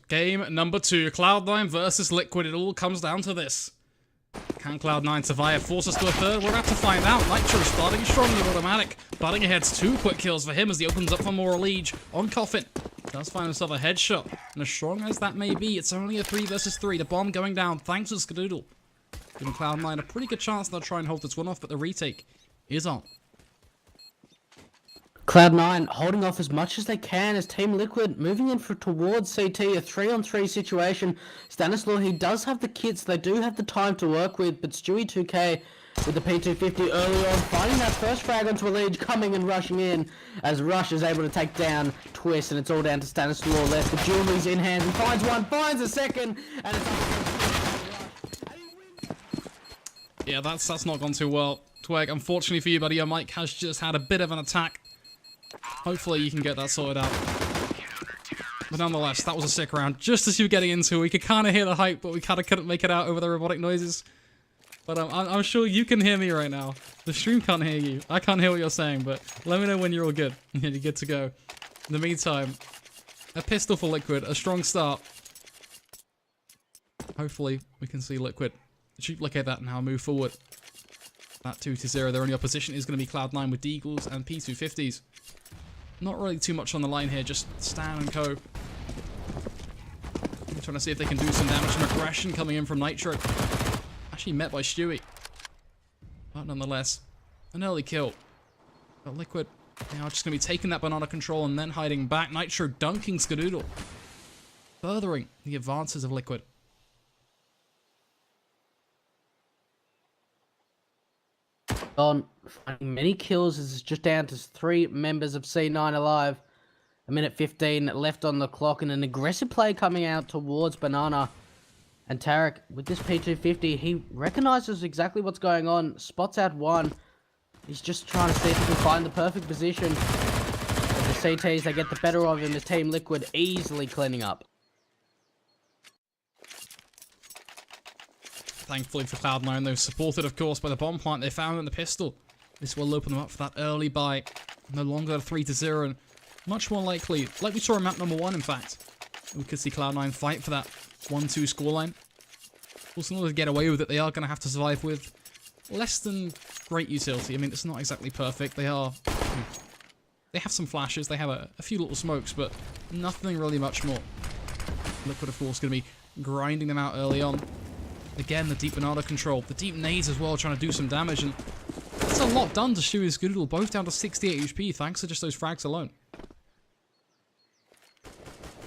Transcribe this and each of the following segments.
Game number 2, Cloud9 versus Liquid. It all comes down to this. Can Cloud9 survive? Force us to a third? We're about to find out. Nitro starting strong with automatic. Butting ahead's 2 quick kills for him as he opens up for more Liege on Coffin. Does find himself a headshot. And as strong as that may be, it's only a 3 versus 3. The bomb going down thanks to Skadoodle. Giving Cloud9 a pretty good chance they'll try and hold this one off, but the retake is on. Cloud9 holding off as much as they can as Team Liquid moving in towards CT, a 3-on-3 situation. Stanislaw, he does have the kits, they do have the time to work with, but Stewie 2K with the P250 early on, finding that first frag onto a Liege, coming and rushing in as Rush is able to take down Twist, and it's all down to Stanislaw left. The jewelry's in hand, and finds one, finds a second, and it's yeah, that's not gone too well. Twig, unfortunately for you, buddy, your mic has just had a bit of an attack. Hopefully you can get that sorted out. But nonetheless, that was a sick round. Just as you were getting into it, we could kind of hear the hype, but we kind of couldn't make it out over the robotic noises. But I'm sure you can hear me right now. The stream can't hear you. I can't hear what you're saying, but let me know when you're all good. You're good to go. In the meantime, a pistol for Liquid, a strong start. Hopefully we can see Liquid duplicate that and now move forward. That 2-0, their only opposition is going to be Cloud9 with Deagles and P250s. Not really too much on the line here, just Stan and co. I'm trying to see if they can do some damage and aggression coming in from Nitro. Actually met by Stewie. But nonetheless, an early kill. But Liquid now just going to be taking that banana control and then hiding back. Nitro dunking Skadoodle. Furthering the advances of Liquid. on finding many kills as it's just down to 3 members of C9 alive. A minute 15 left on the clock and an aggressive play coming out towards Banana. And Tarek, with this P250, he recognizes exactly what's going on, spots out one. He's just trying to see if he can find the perfect position. But the CTs, they get the better of him as Team Liquid easily cleaning up. Thankfully for Cloud9, though, supported, of course, by the bomb plant they found in the pistol. This will open them up for that early buy. No longer 3-0, and much more likely, like we saw in map number 1, in fact, we could see Cloud9 fight for that 1-2 scoreline. Also, in order to get away with it, they are going to have to survive with less than great utility. I mean, it's not exactly perfect. They have some flashes, they have a few little smokes, but nothing really much more. Liquid, of course, going to be grinding them out early on. Again, the deep banana control, the deep nades as well, trying to do some damage, and that's a lot done to Stewie's Skadoodle, both down to 68 HP, thanks to just those frags alone.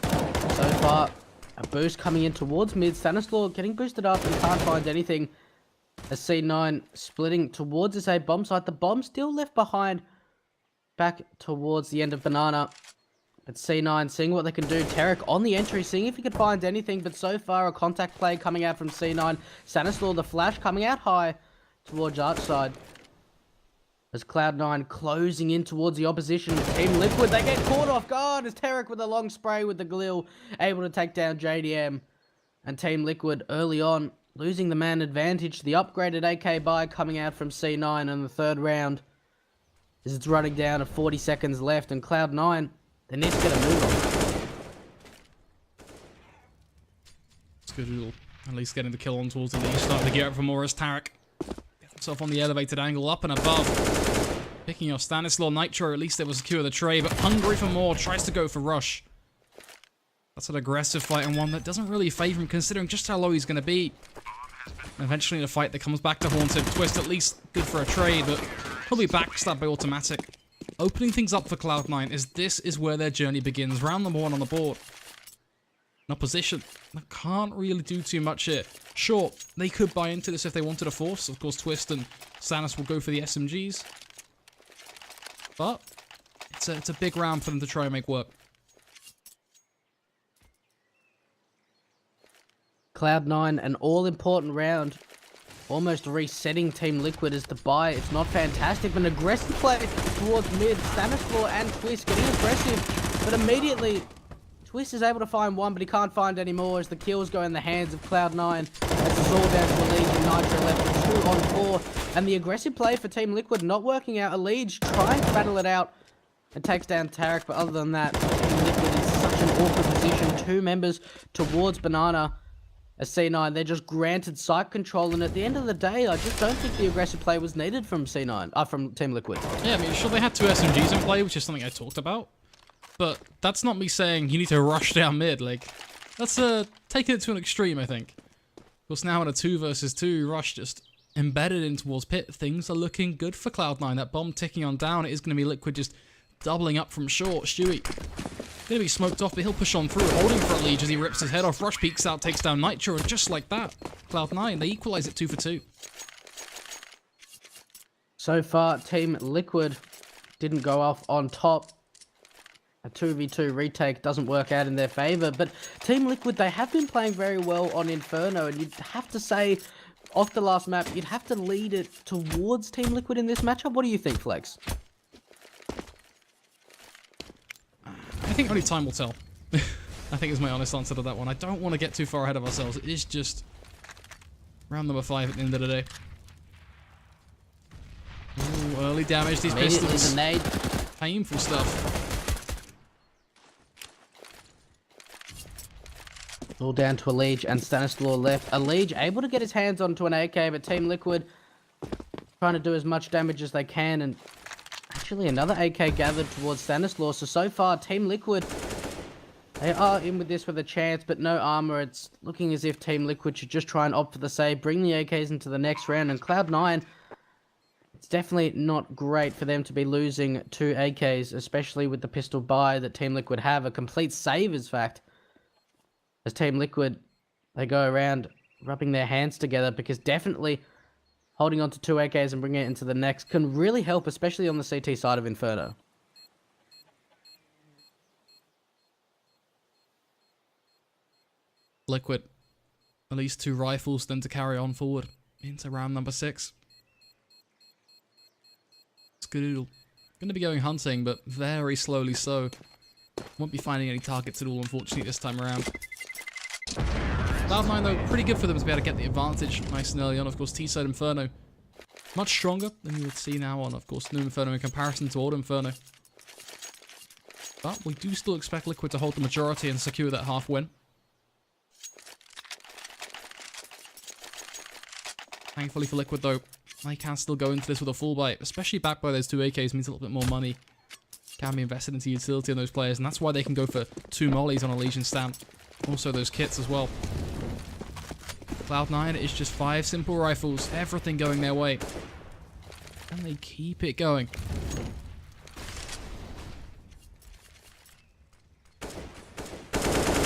So far, a boost coming in towards mid. Stanislaw getting boosted up and can't find anything. A C9 splitting towards this A bomb site. The bomb still left behind back towards the end of Banana. But C9 seeing what they can do. Tarek on the entry, seeing if he could find anything. But so far, a contact play coming out from C9. Stanislaw, the flash coming out high towards Archside. As Cloud9 closing in towards the opposition. Team Liquid, they get caught off guard as Tarek with a long spray with the Glil able to take down JDM. And Team Liquid early on losing the man advantage. The upgraded AK buy coming out from C9 in the third round. As it's running down to 40 seconds left. And Cloud9, they need to get a move on. Skadoodle at least getting the kill on towards the lead. Starting to gear up for more as Tarek gets himself on the elevated angle up and above. Picking off Stanislaw. Nitro at least able to secure the tray, but hungry for more. Tries to go for Rush. That's an aggressive fight and one that doesn't really favour him considering just how low he's going to be. And eventually in a fight that comes back to haunt him. Twist at least good for a trade, but probably backstabbed by automatic. Opening things up for Cloud9 is this is where their journey begins. Round number 1 on the board. An opposition that can't really do too much here. Sure, they could buy into this if they wanted a force. Of course, Twist and Sanis will go for the SMGs. But it's a big round for them to try and make work. Cloud9, an all-important round. Almost resetting Team Liquid as the buy. It's not fantastic, but an aggressive play towards mid. Stanislaw and Twist getting aggressive, but immediately Twist is able to find one, but he can't find any more as the kills go in the hands of Cloud9. As it's all down to a Liege and Nitro left 2 on 4. And the aggressive play for Team Liquid not working out. A Liege trying to battle it out and takes down Tarek, but other than that, Team Liquid is such an awkward position. 2 members towards Banana. As C9, they're just granted site control, and at the end of the day, I just don't think the aggressive play was needed from C9, from Team Liquid. Yeah, I mean, sure, they had 2 SMGs in play, which is something I talked about. But that's not me saying you need to rush down mid. Like, that's taking it to an extreme, I think. Of course, now in a 2 versus 2, Rush just embedded in towards pit. Things are looking good for Cloud9. That bomb ticking on down. It is going to be Liquid just doubling up from short. Stewie going to be smoked off, but he'll push on through, holding for a lead as he rips his head off. Rush peeks out, takes down Nitro, and just like that, Cloud9, they equalize it 2 for 2. So far, Team Liquid didn't go off on top. A 2v2 retake doesn't work out in their favor, but Team Liquid, they have been playing very well on Inferno, and you'd have to say, off the last map, you'd have to lead it towards Team Liquid in this matchup. What do you think, Flex? I think only time will tell. I think is my honest answer to that one. I don't want to get too far ahead of ourselves. It is just round number 5 at the end of the day. Ooh, early damage, these pistols. Painful stuff. All down to Elige and Stanislaw left. Elige able to get his hands onto an AK, but Team Liquid trying to do as much damage as they can, and actually another AK gathered towards Stanislaw. So far, Team Liquid, they are in with this with a chance, but no armor. It's looking as if Team Liquid should just try and opt for the save, bring the AKs into the next round, and Cloud9, it's definitely not great for them to be losing 2 AKs, especially with the pistol buy that Team Liquid have. A complete save, in fact, as Team Liquid, they go around rubbing their hands together, because definitely holding on to 2 AKs and bringing it into the next can really help, especially on the CT side of Inferno. Liquid, at least 2 rifles then to carry on forward into round number 6. Skadoodle going to be going hunting, but very slowly so. Won't be finding any targets at all, unfortunately, this time around. Cloud9, though, pretty good for them to be able to get the advantage nice and early on. Of course, T-side Inferno, much stronger than you would see now on, of course, New Inferno in comparison to Old Inferno. But we do still expect Liquid to hold the majority and secure that half win. Thankfully for Liquid, though, they can still go into this with a full buy, especially backed by those 2 AKs, means a little bit more money can be invested into utility on those players, and that's why they can go for 2 mollies on a Legion stand. Also those kits as well. Cloud9 is just 5 simple rifles, everything going their way. And they keep it going.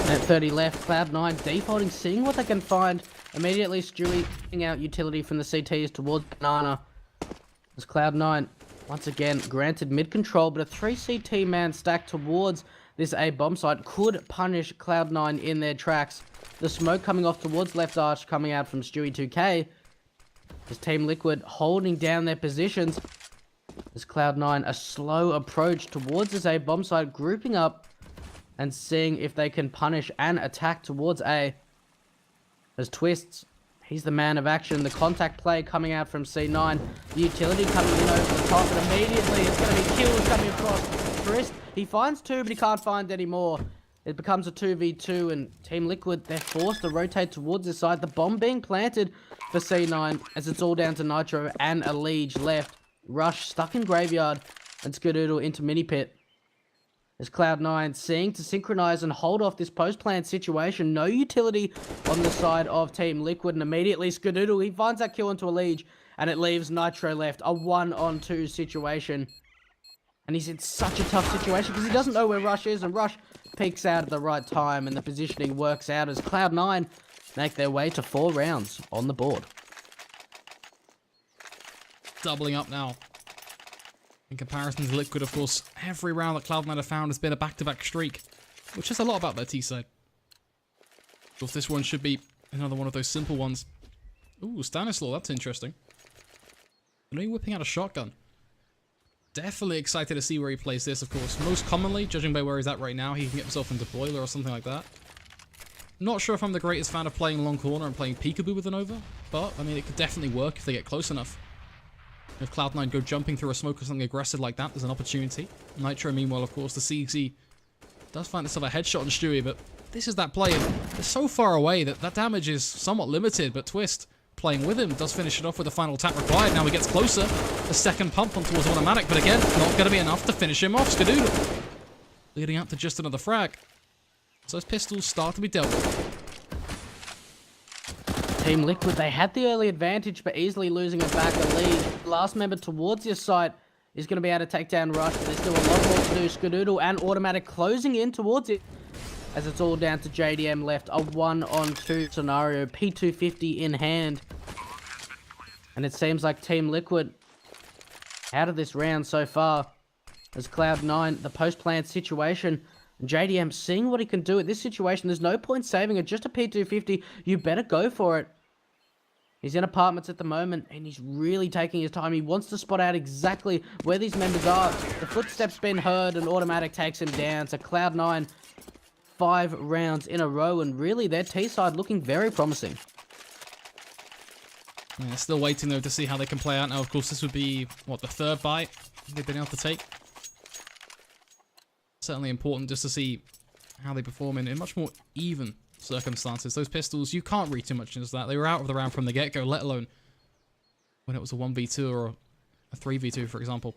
At 30 left, Cloud9 defaulting, seeing what they can find. Immediately, Stewie picking out utility from the CTs towards Banana. As Cloud9, once again, granted mid control, but a 3 CT man stacked towards this A bomb site could punish Cloud9 in their tracks. The smoke coming off towards left arch, coming out from Stewie 2K. As Team Liquid holding down their positions. As Cloud9, a slow approach towards this A bomb site, grouping up and seeing if they can punish and attack towards A. As Twists, he's the man of action. The contact play coming out from C9. The utility coming in over the top, and immediately it's going to be kills coming across. Twist, he finds 2, but he can't find any more. It becomes a 2v2, and Team Liquid, they're forced to rotate towards this side. The bomb being planted for C9, as it's all down to Nitro and Elige left. Rush stuck in Graveyard, and Skadoodle into Mini Pit. As Cloud9 seeing to synchronize and hold off this post-plant situation. No utility on the side of Team Liquid, and immediately Skadoodle, he finds that kill into Elige, and it leaves Nitro left. A 1-on-2 situation. And he's in such a tough situation because he doesn't know where Rush is, and Rush peeks out at the right time, and the positioning works out as Cloud9 make their way to 4 rounds on the board. Doubling up now. In comparison to Liquid, of course, every round that Cloud9 have found has been a back-to-back streak, which says a lot about their T-side. Of course, this one should be another one of those simple ones. Ooh, Stanislaw, that's interesting. And he whipping out a shotgun. Definitely excited to see where he plays this, of course. Most commonly, judging by where he's at right now, he can get himself into Boiler or something like that. Not sure if I'm the greatest fan of playing long corner and playing peekaboo with an Nova, but, I mean, it could definitely work if they get close enough. If Cloud9 go jumping through a smoke or something aggressive like that, there's an opportunity. Nitro, meanwhile, of course, the CZ Does find himself a headshot on Stewie, but this is that play. They're so far away that that damage is somewhat limited, but Twist playing with him does finish it off with the final tap required. Now he gets closer. The second pump on towards automatic, but again, not going to be enough to finish him off. Skadoodle leading up to just another frag. So those pistols start to be dealt with. Team Liquid, they had the early advantage, but easily losing it back a lead. Last member towards your site is going to be able to take down Rush, but there's still a lot more to do. Skadoodle and automatic closing in towards it, as it's all down to JDM left. A 1-on-2 scenario, P250 in hand. And it seems like Team Liquid out of this round so far, as Cloud9, the post-plant situation, and JDM seeing what he can do at this situation. There's no point saving it, just a P250. You better go for it. He's in apartments at the moment, and he's really taking his time. He wants to spot out exactly where these members are. The footsteps been heard, and automatic takes him down. So Cloud9, 5 rounds in a row, and really their T-side looking very promising. Yeah, still waiting, though, to see how they can play out. Now, of course, this would be, what, the third bite they've been able to take? Certainly important just to see how they perform in much more even circumstances. Those pistols, you can't read too much into that. They were out of the round from the get-go, let alone when it was a 1v2 or a 3v2, for example.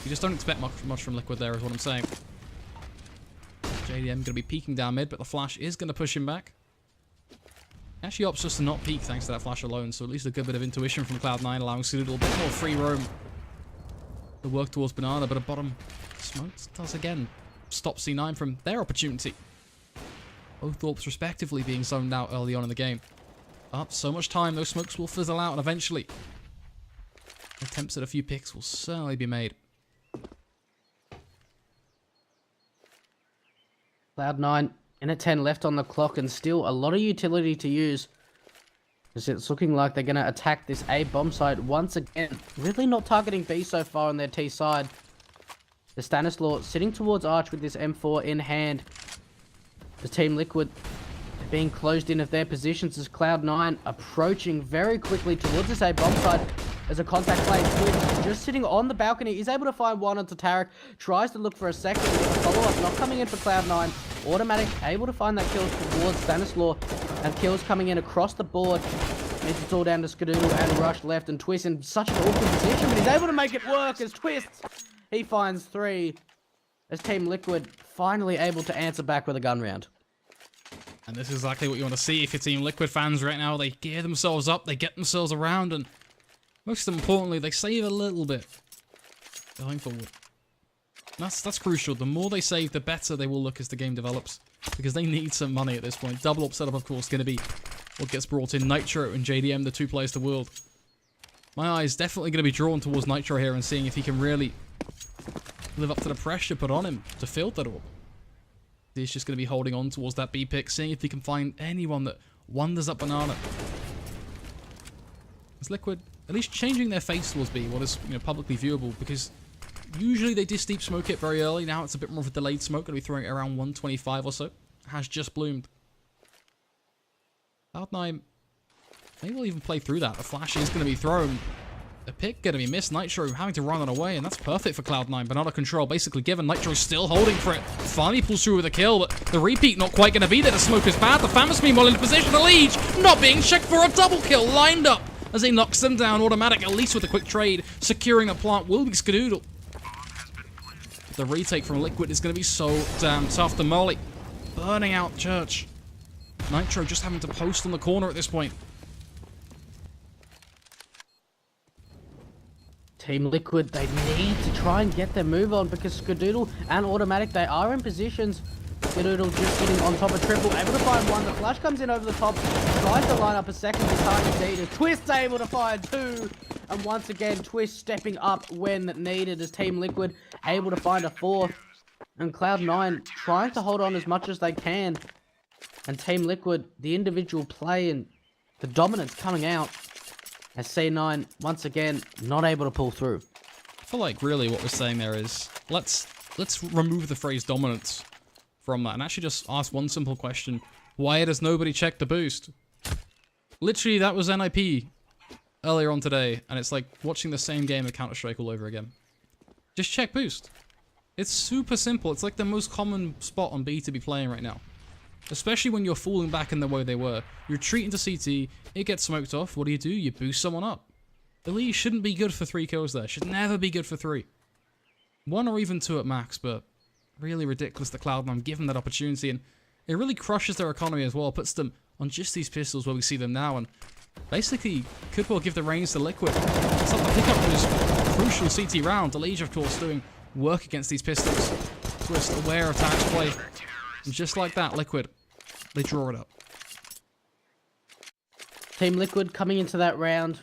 You just don't expect much from Liquid there, is what I'm saying. JDM going to be peeking down mid, but the flash is going to push him back. Actually opts just to not peek thanks to that flash alone, so at least a good bit of intuition from Cloud9, allowing Skadoodle a bit more free roam to work towards Banana, but a bottom smoke does again stop C9 from their opportunity. Both Orps respectively being zoned out early on in the game. But so much time, those smokes will fizzle out, and eventually attempts at a few picks will certainly be made. Cloud9 in at 10 left on the clock, and still a lot of utility to use, as it's looking like they're going to attack this A bomb site once again. Really not targeting B so far on their T side. The Stanislaw sitting towards Arch with this M4 in hand. The Team Liquid being closed in of their positions as Cloud9 approaching very quickly towards this A bomb site. As a contact play, Twitch just sitting on the balcony. He's able to find one onto Tarek. Tries to look for a second. A follow-up not coming in for Cloud9. Automatic able to find that kill towards Stanislaw. And kills coming in across the board. Means it's all down to Skadoodle and Rush left. And Twist in such an awkward position. But he's able to make it work as Twist, he finds 3. As Team Liquid finally able to answer back with a gun round. And this is exactly what you want to see if you're Team Liquid fans right now. They gear themselves up. They get themselves around. And most importantly, they save a little bit going forward. That's crucial. The more they save, the better they will look as the game develops. Because they need some money at this point. Double up setup, of course, going to be what gets brought in. Nitro and JDM, the 2 players to world. My eye is definitely going to be drawn towards Nitro here and seeing if he can really live up to the pressure put on him to field that orb. He's just going to be holding on towards that B pick, seeing if he can find anyone that wanders up Banana. It's Liquid at least changing their face towards B, what is publicly viewable, because usually they just deep smoke it very early. Now it's a bit more of a delayed smoke, going to be throwing it around 125 or so. Has just bloomed. Cloud9 maybe will even play through that. The flash is going to be thrown. The pick going to be missed. Nitro having to run it away, and that's perfect for Cloud9. Banana control basically given. Nitro still holding for it. Finally pulls through with a kill, but the repeat not quite going to be there. The smoke is bad. The Famous meanwhile in position. The Liege not being checked for a double kill. Lined up as he knocks them down. Automatic, at least with a quick trade. Securing the plant will be Skadoodle. The retake from Liquid is going to be so damn tough. The Molly burning out Church. Nitro just having to post on the corner at this point. Team Liquid, they need to try and get their move on because Skadoodle and Automatic, they are in positions. Skadoodle just sitting on top of triple, able to find one. The flash comes in over the top, tries to line up a second, the target's needed. Twist able to find 2. And once again, Twist stepping up when needed as Team Liquid able to find a 4th. And Cloud9 trying to hold on as much as they can. And Team Liquid, the individual play and the dominance coming out. As C9, once again, not able to pull through. I feel like really what we're saying there is, let's remove the phrase dominance from that and actually just ask one simple question. Why does nobody check the boost? Literally, that was NIP earlier on today, and it's like watching the same game of Counter-Strike all over again. Just check boost. It's super simple. It's like the most common spot on B to be playing right now. Especially when you're falling back in the way they were. You're retreating to CT, it gets smoked off. What do? You boost someone up. Elite shouldn't be good for 3 kills there. Should never be good for 3. 1 or even 2 at max, but really ridiculous that Cloud9 give them that opportunity, and it really crushes their economy as well. Puts them on just these pistols where we see them now, and basically could well give the reins to Liquid. It's not the pick up those crucial CT round. Elite, of course, doing work against these pistols. Twist aware of Tarek's play, and just like that, Liquid, they draw it up. Team Liquid coming into that round,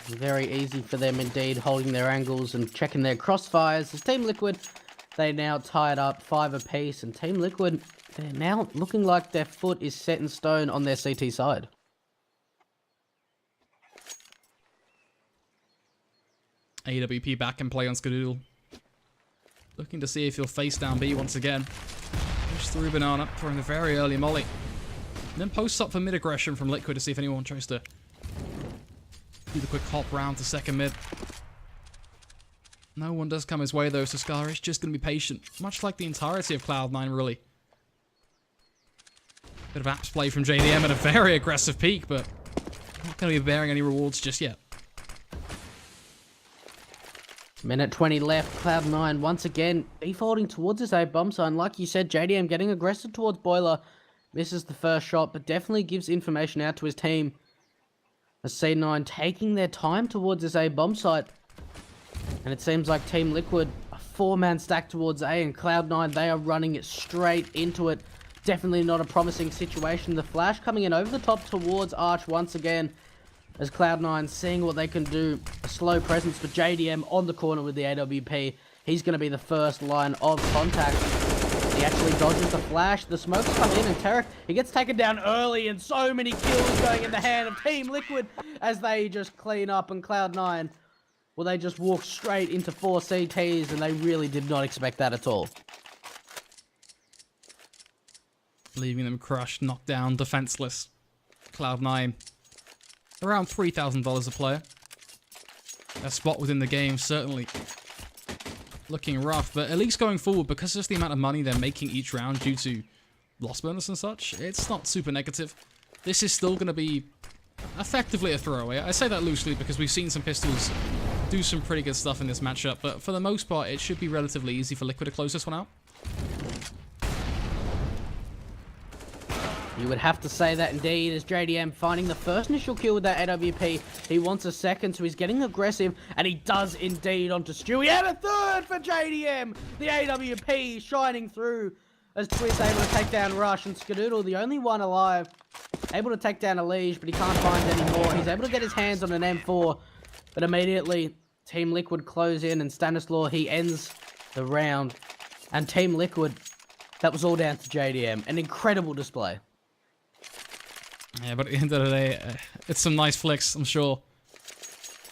very easy for them indeed, holding their angles and checking their crossfires. As Team Liquid, they now tied up 5 apiece, and Team Liquid, they're now looking like their foot is set in stone on their CT side. AWP back in play on Skadoodle. Looking to see if he'll face down B once again. Push through Banana, throwing a very early molly. And then posts up for mid aggression from Liquid to see if anyone tries to do the quick hop round to second mid. No one does come his way though, so Scar is just going to be patient. Much like the entirety of Cloud9, really. Bit of apps play from JDM at a very aggressive peak, but not going to be bearing any rewards just yet. Minute 20 left, Cloud9 once again defaulting towards his A bomb zone. Like you said, JDM getting aggressive towards Boiler. Misses the first shot, but definitely gives information out to his team. As C9 taking their time towards this A bomb site. And it seems like Team Liquid, a 4-man stack towards A, and Cloud9, they are running it straight into it. Definitely not a promising situation. The flash coming in over the top towards Arch once again. As Cloud9 seeing what they can do. A slow presence for JDM on the corner with the AWP. He's going to be the first line of contact. He actually dodges the flash. The smokes come in, and Tarek, he gets taken down early, and so many kills going in the hand of Team Liquid as they just clean up. And Cloud9, well, they just walk straight into 4 CTs, and they really did not expect that at all. Leaving them crushed, knocked down, defenseless. Cloud9, around $3,000 a player. A spot within the game, certainly looking rough, but at least going forward, because of the amount of money they're making each round due to loss bonus and such, it's not super negative. This is still going to be effectively a throwaway. I say that loosely because we've seen some pistols do some pretty good stuff in this matchup, but for the most part, it should be relatively easy for Liquid to close this one out. You would have to say that indeed, as JDM finding the first initial kill with that AWP. He wants a second, so he's getting aggressive, and he does indeed onto Stewie. And a third for JDM! The AWP shining through as Twist able to take down Rush, and Skadoodle, the only one alive, able to take down a Liege, but he can't find any more. He's able to get his hands on an M4, but immediately Team Liquid close in, and Stanislaw, he ends the round. And Team Liquid, that was all down to JDM. An incredible display. Yeah, but at the end of the day, it's some nice flicks, I'm sure.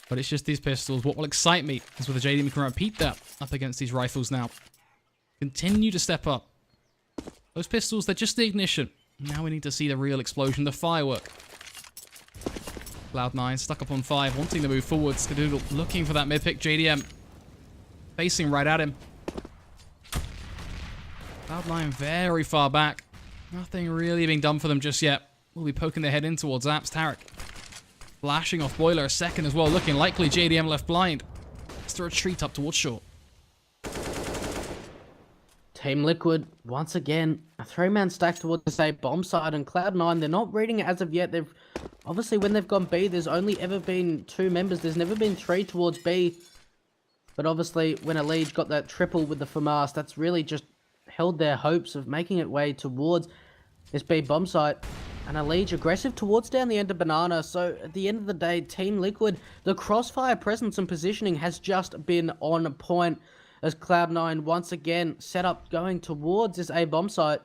But it's just these pistols. What will excite me is whether JDM can repeat that up against these rifles now. Continue to step up. Those pistols, they're just the ignition. Now we need to see the real explosion, the firework. Cloud9 stuck up on 5, wanting to move forward. Skadoodle looking for that mid-pick. JDM facing right at him. Cloud9 very far back. Nothing really being done for them just yet. We'll be poking their head in towards Apps. Tarek flashing off Boiler a second as well. Looking likely JDM left blind. It's to retreat up towards short. Team Liquid, once again, a 3-man stack towards the same bomb side, and Cloud9, they're not reading it as of yet. They've obviously, when they've gone B, there's only ever been 2 members. There's never been 3 towards B. But obviously, when a Liege got that triple with the FAMAS, that's really just held their hopes of making it way towards this B bomb site. And a Liege aggressive towards down the end of Banana. So at the end of the day, Team Liquid, the crossfire presence and positioning has just been on point. As Cloud9 once again set up going towards this A bomb site.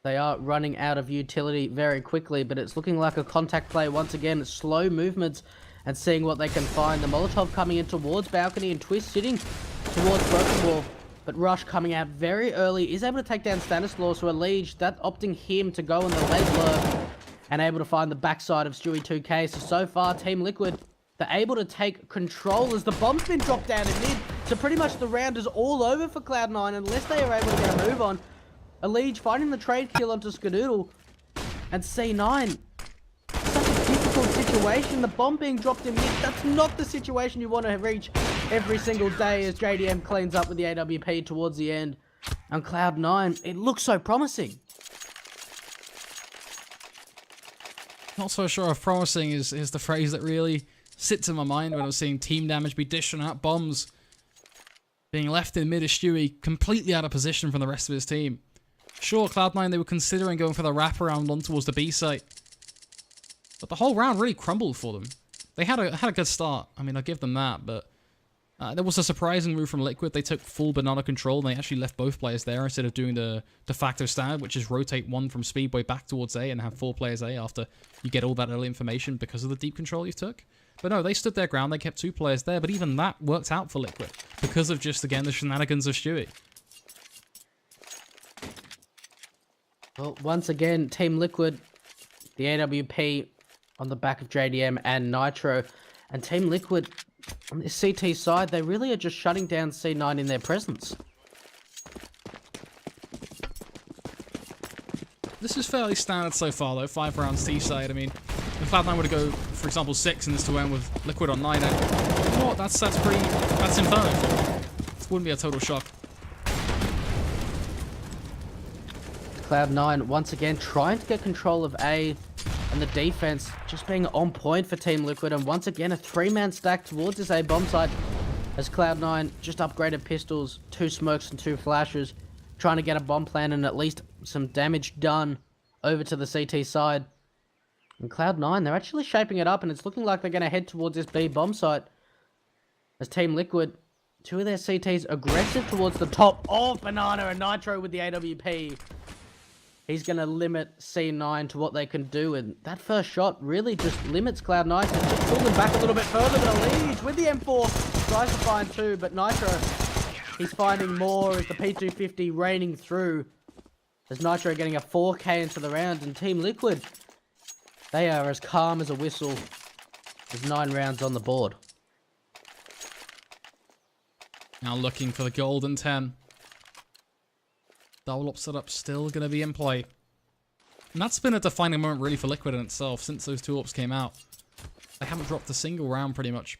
They are running out of utility very quickly, but it's looking like a contact play once again. Slow movements and seeing what they can find. The Molotov coming in towards Balcony, and Twist sitting towards Broken Wall. But Rush coming out very early is able to take down Stanislaw, so a Liege, that opting him to go on the leg lurk and able to find the backside of Stewie 2K. So far, Team Liquid, they're able to take control as the bomb's been dropped down in mid. So pretty much the round is all over for Cloud9 unless they are able to get a move on. Elige finding the trade kill onto Skadoodle. And C9. Such a difficult situation. The bomb being dropped in mid. That's not the situation you want to reach every single day as JDM cleans up with the AWP towards the end. And Cloud9, it looks so promising. Not so sure if promising is the phrase that really sits in my mind when I was seeing team damage be dishing out bombs. Being left in mid as Stewie, completely out of position from the rest of his team. Sure, Cloud9, they were considering going for the wraparound on towards the B site. But the whole round really crumbled for them. They had a good start. I mean, I'll give them that, but there was a surprising move from Liquid. They took full banana control, and they actually left both players there instead of doing the de facto standard, which is rotate one from Speedboy back towards A and have 4 players A after you get all that early information because of the deep control you took. But no, they stood their ground. They kept 2 players there, but even that worked out for Liquid because of just, again, the shenanigans of Stewie. Well, once again, Team Liquid, the AWP on the back of JDM and Nitro. And Team Liquid, on the CT side, they really are just shutting down C9 in their presence. This is fairly standard so far, though. 5 rounds T side. I mean, if Cloud9 were to go, for example, 6 in this to end with Liquid on 9, you know what? That's inferno. This wouldn't be a total shock. Cloud9 once again trying to get control of A, and the defense just being on point for Team Liquid, and once again a 3-man stack towards this A bomb site as Cloud9 just upgraded pistols, 2 smokes and 2 flashes, trying to get a bomb plan and at least some damage done over to the CT side. And Cloud9, they're actually shaping it up, and it's looking like they're going to head towards this B bomb site as Team Liquid, 2 of their CTs aggressive towards the top of Banana, and Nitro with the AWP. He's going to limit C9 to what they can do, and that first shot really just limits Cloud9. It's just pull them back a little bit further, but Elige with the M4 tries to find 2, but Nitro, he's finding more as the P250 raining through, as Nitro getting a 4K into the round, and Team Liquid, they are as calm as a whistle. There's 9 rounds on the board. Now looking for the golden 10. Double up setup still going to be in play. And that's been a defining moment really for Liquid in itself since those 2 ups came out. They haven't dropped a single round pretty much.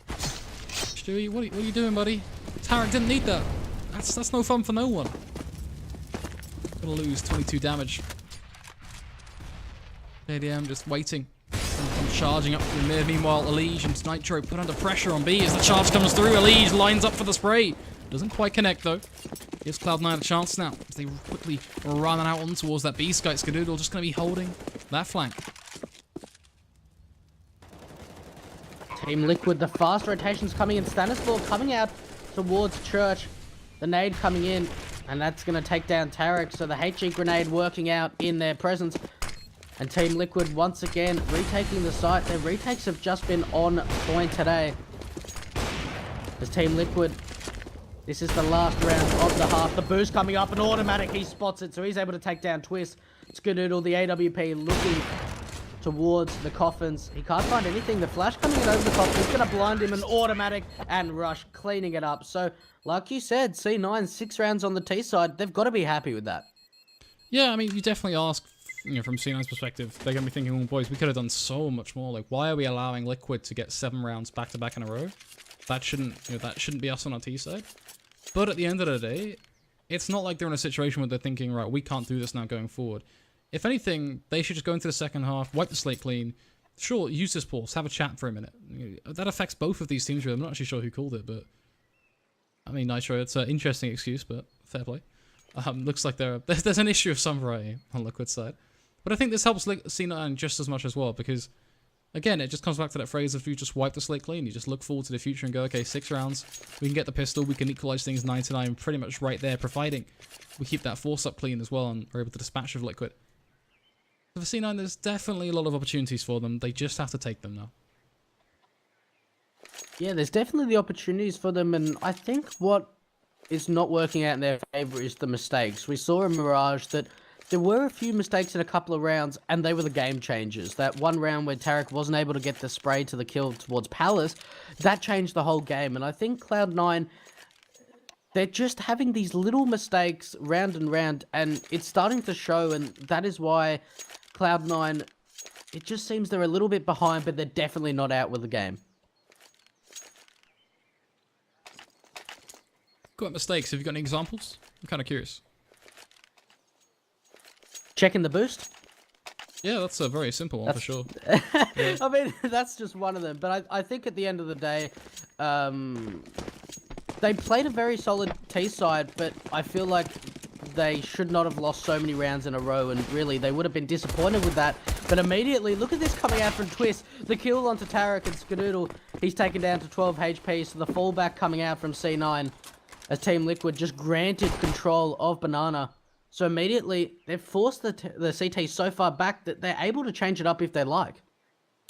Stewie, what are you doing, buddy? Tarek didn't need that. That's no fun for no one. Gonna lose 22 damage. JDM just waiting. I'm charging up through mid. Meanwhile, Elige and Nitro put under pressure on B as the charge comes through. Elige lines up for the spray. Doesn't quite connect though. Gives Cloud9 a chance now as they quickly run out on towards that B site. Skadoodle just going to be holding that flank. Team Liquid, the fast rotations coming in. Stanislaw coming out towards Church. The nade coming in, and that's going to take down Tarek. So the HE grenade working out in their presence. And Team Liquid once again retaking the site. Their retakes have just been on point today. As Team Liquid, this is the last round of the half. The boost coming up, and automatic, he spots it, so he's able to take down Twist. Skadoodle, the AWP, looking towards the coffins. He can't find anything. The flash coming in over the coffin is going to blind him, and automatic and rush, cleaning it up. So, like you said, C9, 6 rounds on the T side. They've got to be happy with that. Yeah, I mean, you definitely ask, from C9's perspective, they're going to be thinking, oh boys, we could have done so much more. Like, why are we allowing Liquid to get 7 rounds back-to-back in a row? That shouldn't be us on our T side. But at the end of the day, it's not like they're in a situation where they're thinking, right, we can't do this now going forward. If anything, they should just go into the second half, wipe the slate clean. Sure, use this pause, have a chat for a minute. That affects both of these teams, really. I'm not actually sure who called it, but... I mean, Nitro, it's an interesting excuse, but fair play. Looks like there's an issue of some variety on Liquid's side. But I think this helps C9 just as much as well, because... Again, it just comes back to that phrase of you just wipe the slate clean. You just look forward to the future and go, okay, 6 rounds. We can get the pistol. We can equalize things 9-9 pretty much right there, providing we keep that force up clean as well and are able to dispatch with Liquid. So for C9, there's definitely a lot of opportunities for them. They just have to take them now. Yeah, there's definitely the opportunities for them, and I think what is not working out in their favor is the mistakes. We saw in Mirage that there were a few mistakes in a couple of rounds, and they were the game changers. That one round where Tarek wasn't able to get the spray to the kill towards Palace, that changed the whole game. And I think Cloud9, they're just having these little mistakes round and round, and it's starting to show, and that is why Cloud9, it just seems they're a little bit behind, but they're definitely not out with the game. Got mistakes. Have you got any examples? I'm kind of curious. Checking the boost? Yeah, that's a very simple one for sure. Yeah. I mean, that's just one of them. But I think at the end of the day, they played a very solid T side, but I feel like they should not have lost so many rounds in a row, and really, they would have been disappointed with that. But immediately, look at this coming out from Twist. The kill onto Tarek and Skadoodle. He's taken down to 12 HP, so the fallback coming out from C9 as Team Liquid just granted control of Banana. So immediately, they've forced the CT so far back that they're able to change it up if they like.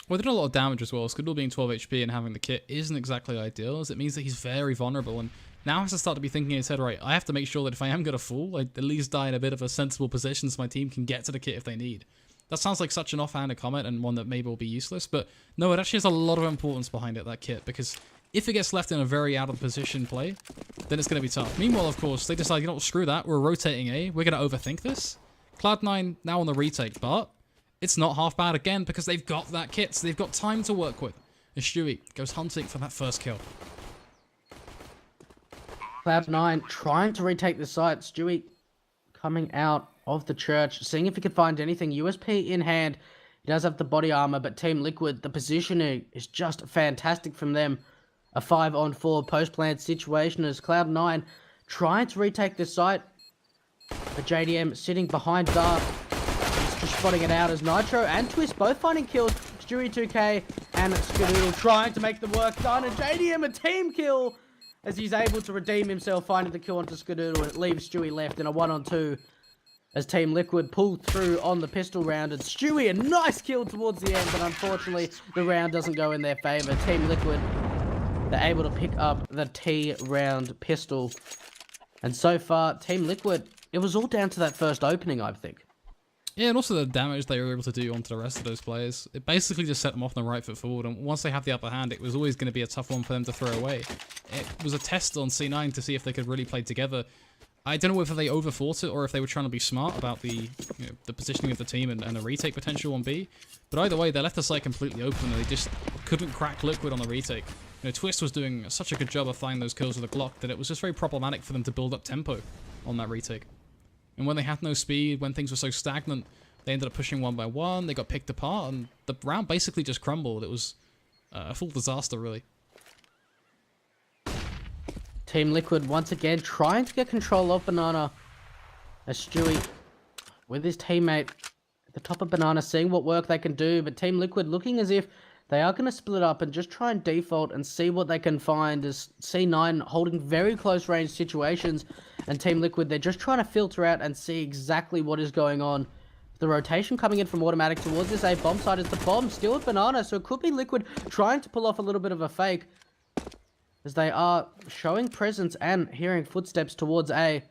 Well, they did a lot of damage as well. Skadoodle being 12 HP and having the kit isn't exactly ideal, as it means that he's very vulnerable, and now has to start to be thinking in his head, right, I have to make sure that if I am going to fall, I at least die in a bit of a sensible position so my team can get to the kit if they need. That sounds like such an offhanded comment and one that maybe will be useless, but no, it actually has a lot of importance behind it, that kit, because if it gets left in a very out of position play, then it's going to be tough. Meanwhile, of course, they decide, you know what, screw that, we're rotating A, we're going to overthink this. Cloud9 now on the retake, but it's not half bad again because they've got that kit, so they've got time to work with. And Stewie goes hunting for that first kill. Cloud9 trying to retake the site. Stewie coming out of the church, seeing if he can find anything. USP in hand. He does have the body armor, but Team Liquid, the positioning is just fantastic from them. A 5-on-4 post-plant situation as Cloud9 trying to retake the site. But JDM sitting behind Dark. He's just spotting it out as Nitro and Twist both finding kills. Stewie 2K and Skadoodle trying to make the work done. And JDM a team kill as he's able to redeem himself, finding the kill onto Skadoodle, and it leaves Stewie left in a 1-on-2 as Team Liquid pull through on the pistol round. And Stewie, a nice kill towards the end, but unfortunately the round doesn't go in their favor. Team Liquid, they're able to pick up the T-round pistol. And so far, Team Liquid, it was all down to that first opening, I think. Yeah, and also the damage they were able to do onto the rest of those players. It basically just set them off on the right foot forward, and once they have the upper hand, it was always going to be a tough one for them to throw away. It was a test on C9 to see if they could really play together. I don't know whether they overthought it or if they were trying to be smart about the the positioning of the team and the retake potential on B. But either way, they left the site completely open, and they just couldn't crack Liquid on the retake. Twist was doing such a good job of finding those kills with a Glock that it was just very problematic for them to build up tempo on that retake. And when they had no speed, when things were so stagnant, they ended up pushing one by one, they got picked apart, and the round basically just crumbled. It was a full disaster, really. Team Liquid once again trying to get control of Banana as Stewie with his teammate at the top of Banana, seeing what work they can do, but Team Liquid looking as if they are going to split up and just try and default and see what they can find, as C9 holding very close range situations, and Team Liquid, they're just trying to filter out and see exactly what is going on. The rotation coming in from automatic towards this A bomb site is the bomb still with Banana, so it could be Liquid trying to pull off a little bit of a fake as they are showing presence and hearing footsteps towards A.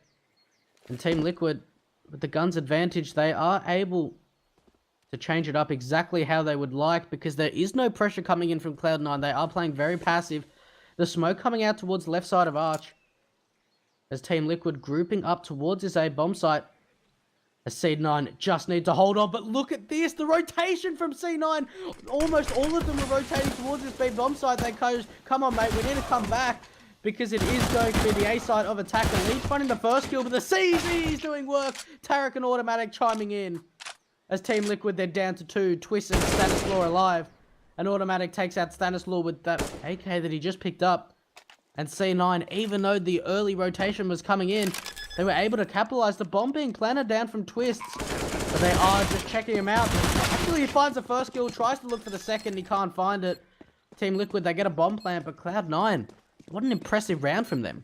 And Team Liquid, with the gun's advantage, they are able to change it up exactly how they would like, because there is no pressure coming in from Cloud9. They are playing very passive. The smoke coming out towards the left side of Arch as Team Liquid grouping up towards this A bomb site. As C9 just need to hold on, but look at this, the rotation from C9. Almost all of them were rotating towards this B bomb site. They goes, come on mate, we need to come back, because it is going to be the A side of attack. And Leech finding the first kill, but the CZ is doing work. Tarek and Automatic chiming in. As Team Liquid, they're down to 2. Twist and Stanislaw alive. And Automatic takes out Stanislaw with that AK that he just picked up. And C9, even though the early rotation was coming in, they were able to capitalize. The bomb being planted down from Twists, but they are just checking him out. Actually, he finds the first kill, tries to look for the second, he can't find it. Team Liquid, they get a bomb plant, but Cloud9, what an impressive round from them.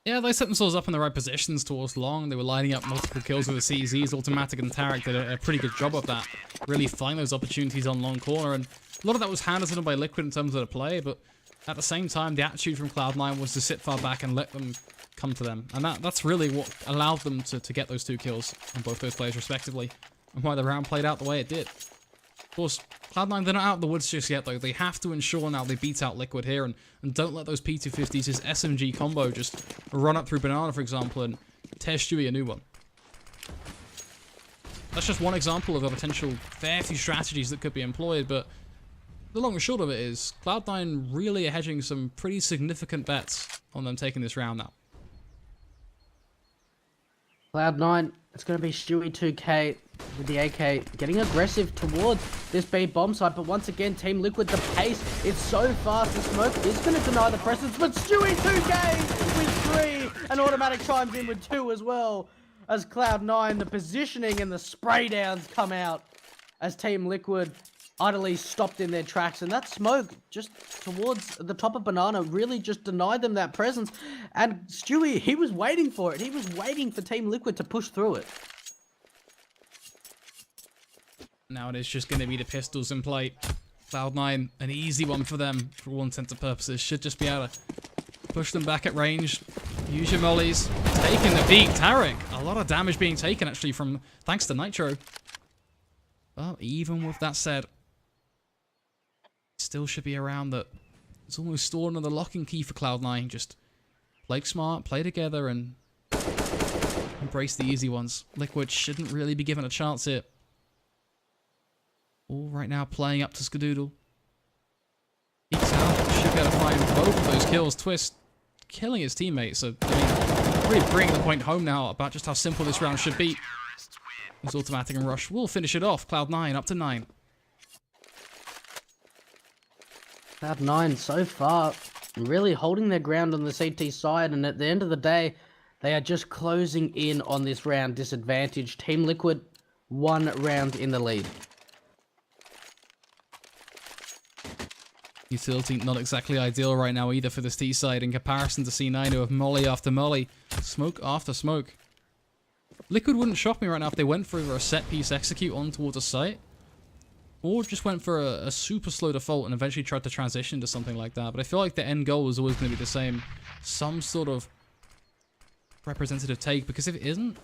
Yeah, they set themselves up in the right positions towards long. They were lining up multiple kills with the CZs. Automatic and Tarek did a pretty good job of that. Really finding those opportunities on long corner, and a lot of that was handled to them by Liquid in terms of the play, but at the same time, the attitude from Cloud9 was to sit far back and let them come to them. And that's really what allowed them to get those 2 kills on both those players respectively, and why the round played out the way it did. Of course, Cloud9, they're not out of the woods just yet, though. They have to ensure now they beat out Liquid here, and don't let those P250s, his SMG combo, just run up through Banana, for example, and tear Stewie a new one. That's just one example of a potential fair few strategies that could be employed, but the long and short of it is, Cloud9 really are hedging some pretty significant bets on them taking this round now. Cloud9, it's going to be Stewie 2K with the AK getting aggressive towards this B bomb site, but once again, Team Liquid, the pace, it's so fast, the smoke is going to deny the presence, but Stewie 2K with 3, and Automatic chimes in with 2 as well, as Cloud9, the positioning and the spray downs come out, as Team Liquid utterly stopped in their tracks, and that smoke just towards the top of Banana really just denied them that presence. And Stewie, he was waiting for it. He was waiting for Team Liquid to push through it. Now it is just going to be the pistols in play. Cloud9, an easy one for them, for all intents and purposes. Should just be able to push them back at range. Use your mollies. Taking the peak. Tarek, a lot of damage being taken actually from, thanks to Nitro. Well, even with that said, still should be around that. It's almost still another locking key for Cloud9. Just play smart, play together, and embrace the easy ones. Liquid shouldn't really be given a chance here. All right now playing up to Skadoodle. Peeks out, should be able to find both of those kills. Twist killing his teammates. So, I mean, really bringing the point home now about just how simple this round should be. This automatic and rush will finish it off. Cloud9 up to 9. Cloud9 so far really holding their ground on the CT side, and at the end of the day, they are just closing in on this round disadvantage. Team Liquid 1 round in the lead. Utility not exactly ideal right now either for this T side in comparison to C9, who have molly after molly, smoke after smoke. Liquid wouldn't shock me right now if they went for a set piece execute on towards a site, or just went for a super slow default and eventually tried to transition to something like that. But I feel like the end goal is always going to be the same. Some sort of representative take, because if it isn't,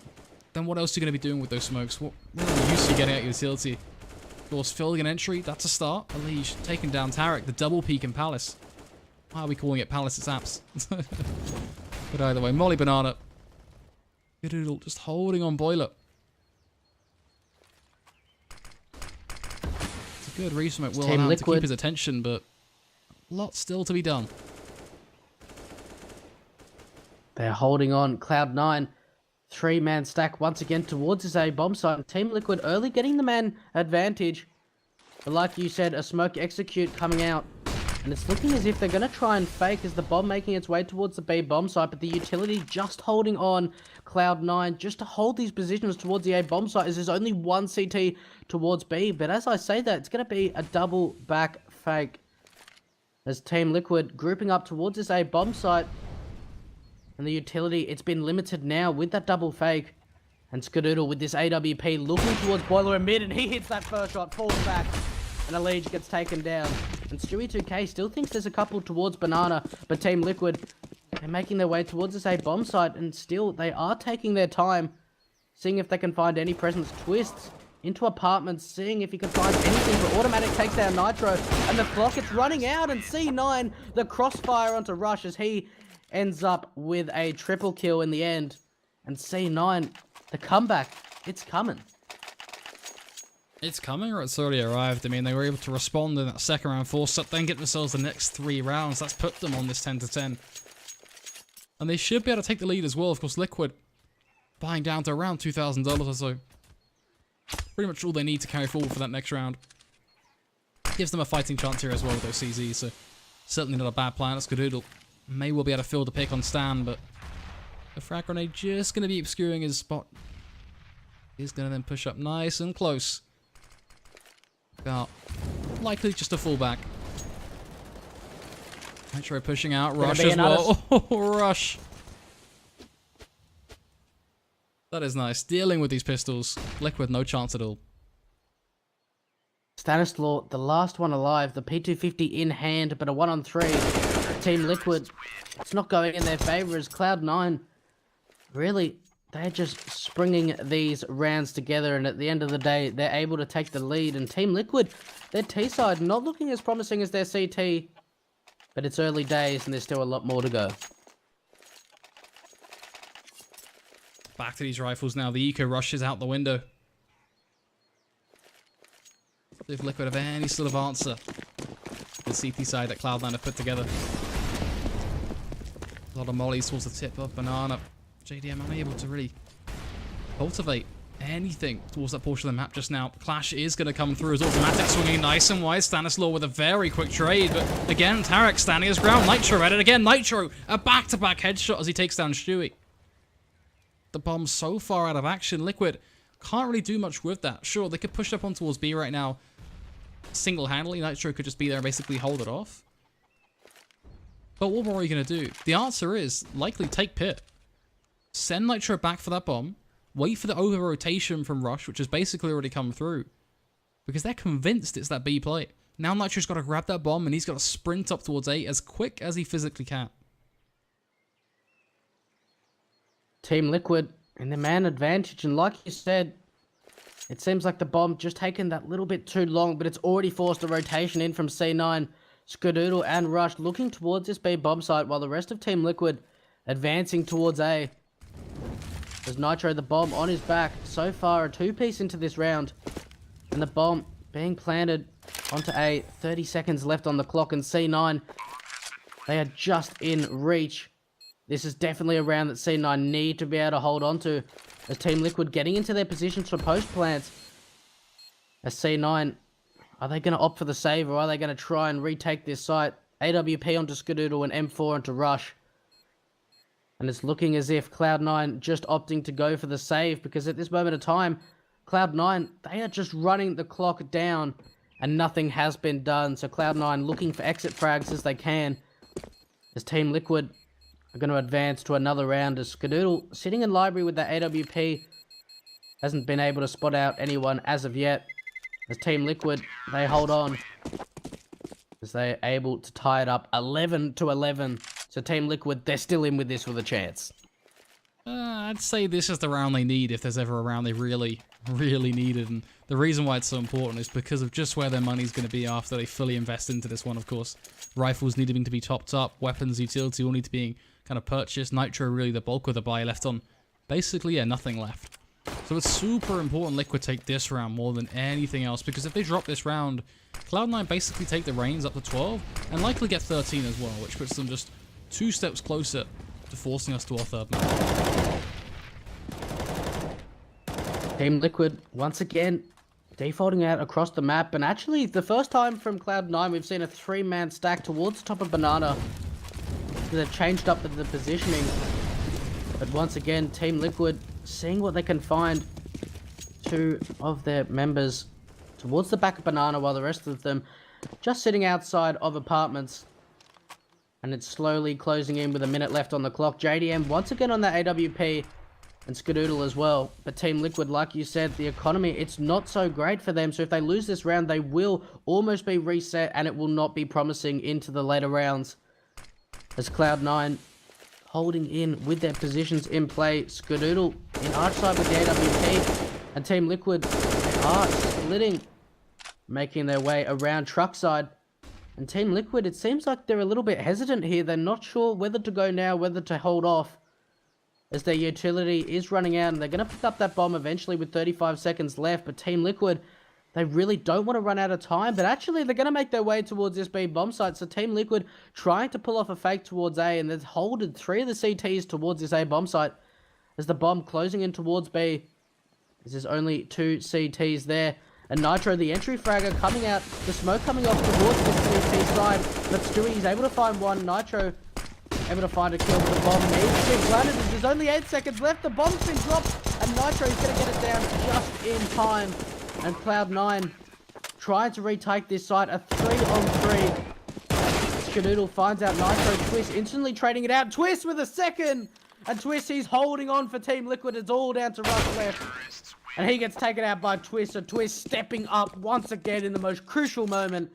then what else are you going to be doing with those smokes? What use are you getting out your utility? Of course, filling an entry, that's a start. Aliege taking down Tarek, the double peak in Palace. Why are we calling it Palace? It's apps. But either way, Molly Banana. Good just holding on Boiler. Good reason it will allow him to keep his attention, but a lot still to be done. They're holding on. Cloud9, 3-man stack once again towards his A bomb site. Team Liquid early getting the man advantage. But like you said, a smoke execute coming out. And it's looking as if they're going to try and fake as the bomb making its way towards the B bomb site. But the utility just holding on Cloud9 just to hold these positions towards the A bomb site, as there's only one CT towards B. But as I say that, it's going to be a double back fake. As Team Liquid grouping up towards this A bomb site. And the utility, it's been limited now with that double fake. And Skadoodle with this AWP looking towards Boiler in mid, and he hits that first shot, falls back. And Aliege gets taken down. And Stewie 2K still thinks there's a couple towards Banana, but Team Liquid, they're making their way towards this A bomb site, and still they are taking their time, seeing if they can find any presence. Twists into apartments, seeing if he can find anything, but Automatic takes down Nitro, and the clock, it's running out, and C9, the crossfire onto Rush as he ends up with a triple kill in the end. And C9, the comeback, it's coming. It's coming, or it's already arrived. I mean, they were able to respond in that second round force up, then get themselves the next 3 rounds. That's put them on this 10-10. And they should be able to take the lead as well. Of course, Liquid buying down to around $2,000 or so. Pretty much all they need to carry forward for that next round. Gives them a fighting chance here as well with those CZs, so certainly not a bad plan. That's Skadoodle. May well be able to fill the pick on Stan, but the frag grenade just going to be obscuring his spot. He's going to then push up nice and close. Out. Likely just a fallback. Nitro pushing out. Rush as well. Oh, Rush. That is nice. Dealing with these pistols. Liquid, no chance at all. Stanislaw, the last one alive. The P250 in hand, but a 1-on-3. Team Liquid, it's not going in their favor as Cloud9 really, they're just springing these rounds together, and at the end of the day, they're able to take the lead. And Team Liquid, their T side, not looking as promising as their CT, but it's early days, and there's still a lot more to go. Back to these rifles now. The eco rush is out the window. If Liquid have any sort of answer, the CT side that Cloud9 have put together. A lot of mollies towards the tip of Banana. JDM unable to really cultivate anything towards that portion of the map just now. Clash is going to come through as automatic swinging nice and wide. Stanislaw with a very quick trade, but again, Tarek standing his ground. Nitro at it again. Nitro, a back-to-back headshot as he takes down Stewie. The bomb's so far out of action. Liquid can't really do much with that. Sure, they could push up on towards B right now single-handedly. Nitro could just be there and basically hold it off. But what more are you going to do? The answer is likely take Pit. Send Nitro back for that bomb. Wait for the over-rotation from Rush, which has basically already come through. Because they're convinced it's that B play. Now Nitro's got to grab that bomb and he's got to sprint up towards A as quick as he physically can. Team Liquid in the man advantage, and like you said, it seems like the bomb just taken that little bit too long, but it's already forced a rotation in from C9. Skadoodle and Rush looking towards this B bomb site, while the rest of Team Liquid advancing towards A. There's Nitro, the bomb on his back. So far, a two-piece into this round, and the bomb being planted onto A. 30 seconds left on the clock, and C9, they are just in reach. This is definitely a round that C9 need to be able to hold on to, as Team Liquid getting into their positions for post-plants. As C9, are they going to opt for the save, or are they going to try and retake this site? AWP onto Skadoodle and M4 onto Rush. And it's looking as if Cloud9 just opting to go for the save, because at this moment of time, Cloud9, they are just running the clock down, and nothing has been done. So Cloud9 looking for exit frags as they can, as Team Liquid are going to advance to another round, as Skadoodle sitting in library with that AWP hasn't been able to spot out anyone as of yet. As Team Liquid, they hold on, as they're able to tie it up 11-11. So Team Liquid, they're still in with this with a chance. I'd say this is the round they need if there's ever a round they really need it. And the reason why it's so important is because of just where their money's going to be after they fully invest into this one, of course. Rifles needing to be topped up, weapons, utility all need to be kind of purchased. Nitro really the bulk of the buy left on. Basically, yeah, nothing left. So it's super important Liquid take this round more than anything else, because if they drop this round, Cloud9 basically take the reins up to 12 and likely get 13 as well, which puts them just 2 steps closer to forcing us to our third match. Team Liquid, once again, defaulting out across the map, and actually the first time from Cloud9 we've seen a 3-man stack towards the top of Banana. They've changed up the positioning, but once again, Team Liquid seeing what they can find. 2 of their members towards the back of Banana, while the rest of them just sitting outside of apartments. And it's slowly closing in with a minute left on the clock. JDM once again on that AWP, and Skadoodle as well. But Team Liquid, like you said, the economy, it's not so great for them. So if they lose this round, they will almost be reset, and it will not be promising into the later rounds. As Cloud9 holding in with their positions in play. Skadoodle in archside with the AWP, and Team Liquid are splitting, making their way around truck side. And Team Liquid, it seems like they're a little bit hesitant here. They're not sure whether to go now, whether to hold off, as their utility is running out, and they're going to pick up that bomb eventually with 35 seconds left. But Team Liquid, they really don't want to run out of time, but actually they're going to make their way towards this B bomb site. So Team Liquid trying to pull off a fake towards A, and they've holded 3 of the CTs towards this A bomb site, as the bomb closing in towards B. There's only 2 CTs there. And Nitro, the entry fragger, coming out, the smoke coming off towards the CT side, but Stewie is able to find one. Nitro able to find a kill, but the bomb needs to be planted. There's only 8 seconds left. The bomb's been dropped, and Nitro is going to get it down just in time. And Cloud9 trying to retake this site, a 3-on-3. Skadoodle finds out Nitro. Twist instantly trading it out. Twist with a second, and Twist, he's holding on for Team Liquid. It's all down to Rush left, and he gets taken out by Twist. So Twist stepping up once again in the most crucial moment,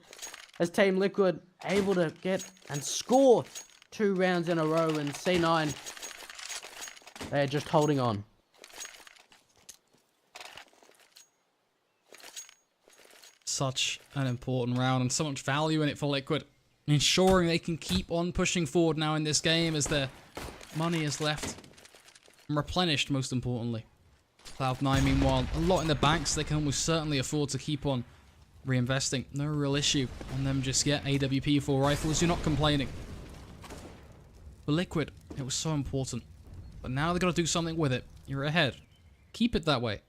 as Team Liquid able to get and score 2 rounds in a row. And C9 They're just holding on. Such an important round and so much value in it for Liquid. Ensuring they can keep on pushing forward now in this game as their money is left and replenished, most importantly. Cloud9, meanwhile, a lot in the bank, so they can almost certainly afford to keep on reinvesting. No real issue on them just yet. AWP 4 rifles, you're not complaining. For Liquid, it was so important. But now they've got to do something with it. You're ahead. Keep it that way.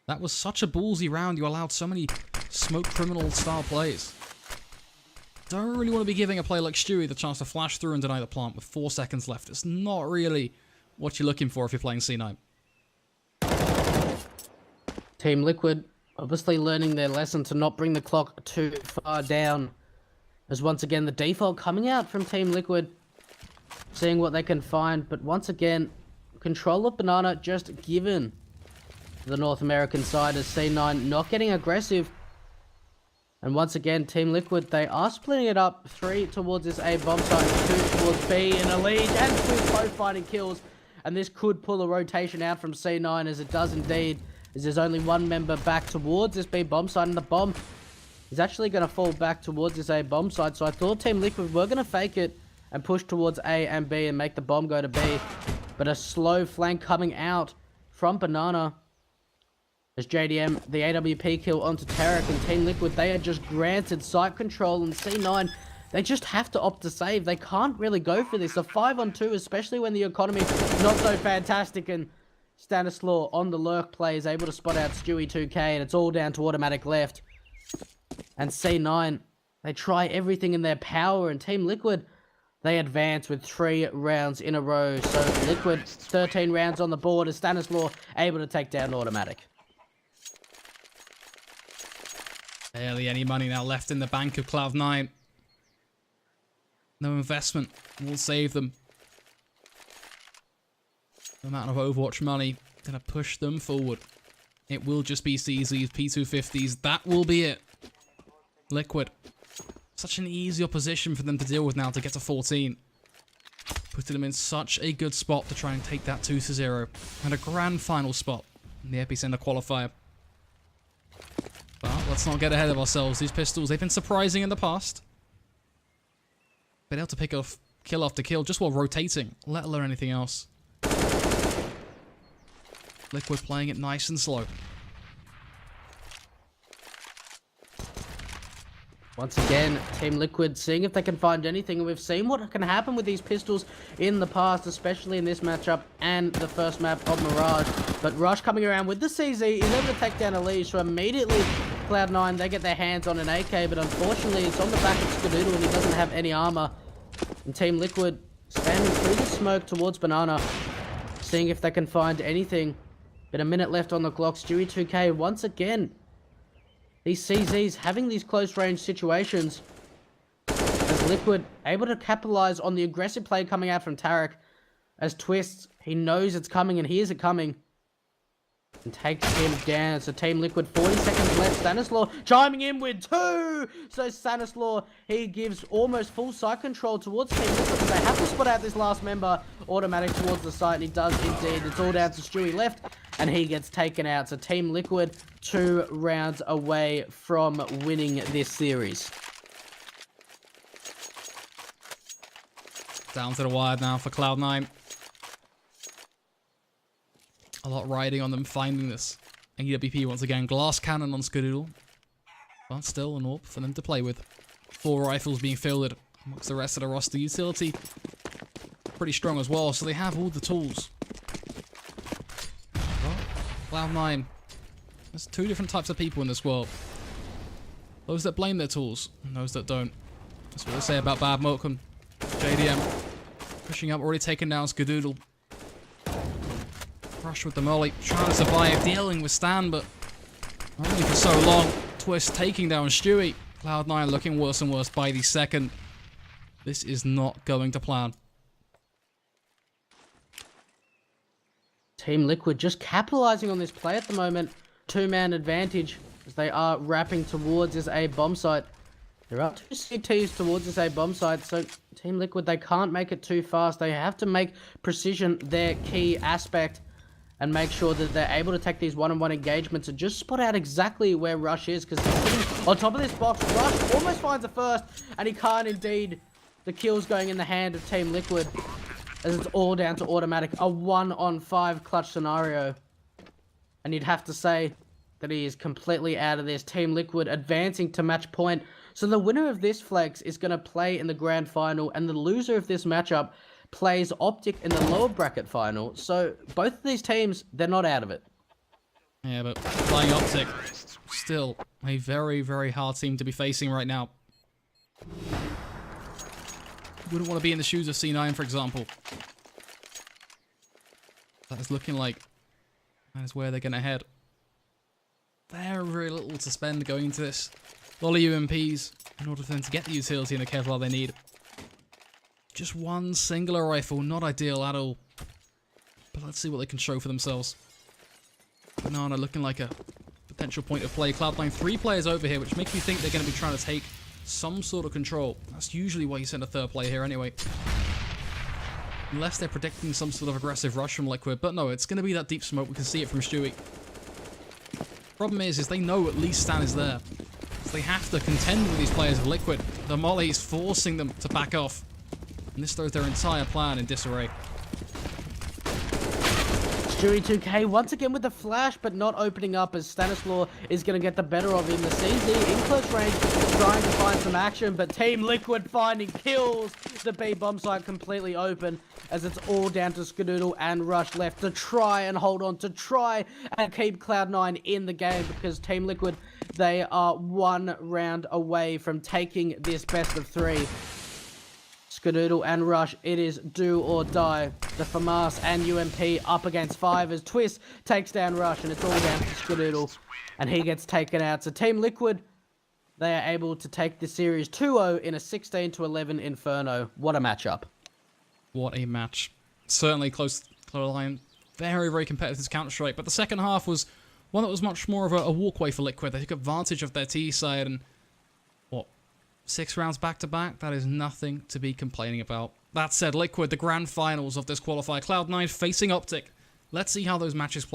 That was such a ballsy round. You allowed so many smoke criminal style plays. Don't really want to be giving a player like Stewie the chance to flash through and deny the plant with 4 seconds left. It's not really what you're looking for if you're playing C9. Team Liquid obviously learning their lesson to not bring the clock too far down. As once again, the default coming out from Team Liquid. Seeing what they can find. But once again, control of Banana just given the North American side as C9 not getting aggressive. And once again, Team Liquid, they are splitting it up. 3 towards this A bomb site, 2 towards B in a lead, and 2 both finding kills. And this could pull a rotation out from C9, as it does indeed, as there's only 1 member back towards this B bomb site, and the bomb is actually going to fall back towards this A bomb site. So I thought Team Liquid were going to fake it and push towards A and B and make the bomb go to B. But a slow flank coming out from Banana. As JDM, the AWP kill onto Tarek, and Team Liquid, they are just granted site control, and C9, they just have to opt to save. They can't really go for this. A 5-on-2, especially when the economy is not so fantastic, and Stanislaw on the lurk play is able to spot out Stewie 2K, and it's all down to automatic left. And C9, they try everything in their power, and Team Liquid, they advance with 3 rounds in a row. So Liquid, 13 rounds on the board, as Stanislaw able to take down automatic. Barely any money now left in the bank of Cloud9. No investment will save them. The amount of Overwatch money gonna push them forward. It will just be CZs, P250s. That will be it. Liquid. Such an easy opposition for them to deal with now to get to 14. Putting them in such a good spot to try and take that 2-0. And a grand final spot in the EPICENTER qualifier. But let's not get ahead of ourselves. These pistols, they've been surprising in the past. Been able to pick off kill after kill just while rotating, let alone anything else. Liquid playing it nice and slow. Once again, Team Liquid seeing if they can find anything. And we've seen what can happen with these pistols in the past, especially in this matchup and the first map of Mirage. But Rush coming around with the CZ is able to take down Elise. So immediately, Cloud9, they get their hands on an AK. But unfortunately, it's on the back of Skadoodle and he doesn't have any armor. And Team Liquid standing through the smoke towards Banana, seeing if they can find anything. But a minute left on the clock. Stewie 2K once again. These CZs having these close range situations, as Liquid able to capitalize on the aggressive play coming out from Tarek. As Twist, he knows it's coming and hears it coming, and takes him down. So Team Liquid, 40 seconds left. Stanislaw chiming in with 2. So Stanislaw, he gives almost full site control towards Team Liquid, but they have to spot out this last member automatic towards the site, and he does indeed. It's all down to Stewie left, and he gets taken out. So Team Liquid, 2 rounds away from winning this series. Down to the wire now for Cloud9. A lot riding on them finding this. AWP once again. Glass cannon on Skadoodle. But still an AWP for them to play with. 4 rifles being fielded amongst the rest of the roster. Utility pretty strong as well, so they have all the tools. Well, Cloud9. There's 2 different types of people in this world. Those that blame their tools, and those that don't. That's what they say about Bad Mokum. JDM pushing up, already taken down Skadoodle. Rush with the molly, trying to survive, dealing with Stan, but only for so long. Twist taking down Stewie. Cloud9 looking worse and worse by the second. This is not going to plan. Team Liquid just capitalizing on this play at the moment. 2-man advantage as they are wrapping towards this A bomb site. There are 2 CTs towards this A bomb site, so Team Liquid, they can't make it too fast. They have to make precision their key aspect and make sure that they're able to take these one-on-one engagements and just spot out exactly where Rush is, because he's sitting on top of this box. Rush almost finds the first, and he can't indeed. The kill's going in the hand of Team Liquid, as it's all down to automatic. A 1-on-5 clutch scenario. And you'd have to say that he is completely out of this. Team Liquid advancing to match point. So the winner of this flex is going to play in the grand final, and the loser of this matchup plays Optic in the lower bracket final. So both of these teams, they're not out of it. Yeah, but playing Optic, still a very, very hard team to be facing right now. Wouldn't want to be in the shoes of C9, for example. That is looking like that is where they're going to head. Very, very little to spend going into this. A lot of UMPs in order for them to get the utility and the Kevlar they need. Just one singular rifle, not ideal at all. But let's see what they can show for themselves. Banana looking like a potential point of play. Cloud9 3 players over here, which makes me think they're going to be trying to take some sort of control. That's usually why you send a third player here anyway. Unless they're predicting some sort of aggressive rush from Liquid. But no, it's going to be that deep smoke. We can see it from Stewie. Problem is they know at least Stan is there. So they have to contend with these players of Liquid. The molly is forcing them to back off. And this throws their entire plan in disarray. Stewie 2K once again with the flash, but not opening up as Stanislaw is going to get the better of him. The CZ in close range trying to find some action, but Team Liquid finding kills. The B bomb site completely open as it's all down to Skadoodle and Rush left to try and hold on, to try and keep Cloud9 in the game, because Team Liquid, they are 1 round away from taking this best of 3. Skadoodle and Rush, it is do or die. The FAMAS and UMP up against 5 as Twist takes down Rush, and it's all down to Skadoodle, and he gets taken out. So Team Liquid, they are able to take the series 2-0 in a 16-11 Inferno. What a matchup. What a match. Certainly close line. Very, very competitive Counter-Strike, but the second half was one that was much more of a walkway for Liquid. They took advantage of their T side, and what, 6 rounds back-to-back? That is nothing to be complaining about. That said, Liquid, the grand finals of this qualifier. Cloud9 facing Optic. Let's see how those matches play.